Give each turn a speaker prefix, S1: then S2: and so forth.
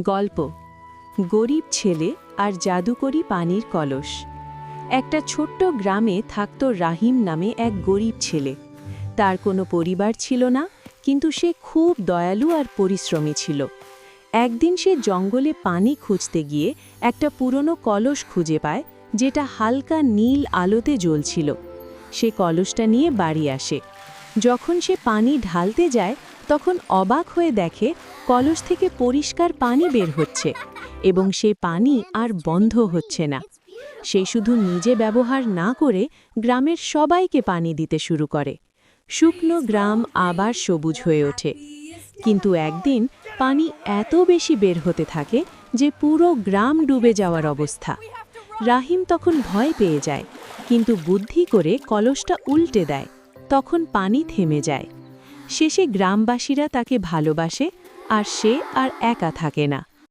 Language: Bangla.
S1: গল্প গরিব ছেলে আর জাদুকরি পানির কলস। একটা ছোট্ট গ্রামে থাকত রাহিম নামে এক গরিব ছেলে। তার কোনো পরিবার ছিল না, কিন্তু সে খুব দয়ালু আর পরিশ্রমী ছিল। একদিন সে জঙ্গলে পানি খুঁজতে গিয়ে একটা পুরনো কলস খুঁজে পায়, যেটা হালকা নীল আলোতে জ্বলছিল। সে কলসটা নিয়ে বাড়ি আসে। যখন সে পানি ঢালতে যায়, তখন অবাক হয়ে দেখে কলস থেকে পরিষ্কার পানি বের হচ্ছে এবং সেই পানি আর বন্ধ হচ্ছে না। সে শুধু নিজে ব্যবহার না করে গ্রামের সবাইকে পানি দিতে শুরু করে। শুকনো গ্রাম আবার সবুজ হয়ে ওঠে। কিন্তু একদিন পানি এত বেশি বের হতে থাকে যে পুরো গ্রাম ডুবে যাওয়ার অবস্থা। রাহিম তখন ভয় পেয়ে যায়, কিন্তু বুদ্ধি করে কলসটা উল্টে দেয়। তখন পানি থেমে যায়। শেষে গ্রামবাসীরা তাকে ভালোবাসে আর সে আর একা থাকে না।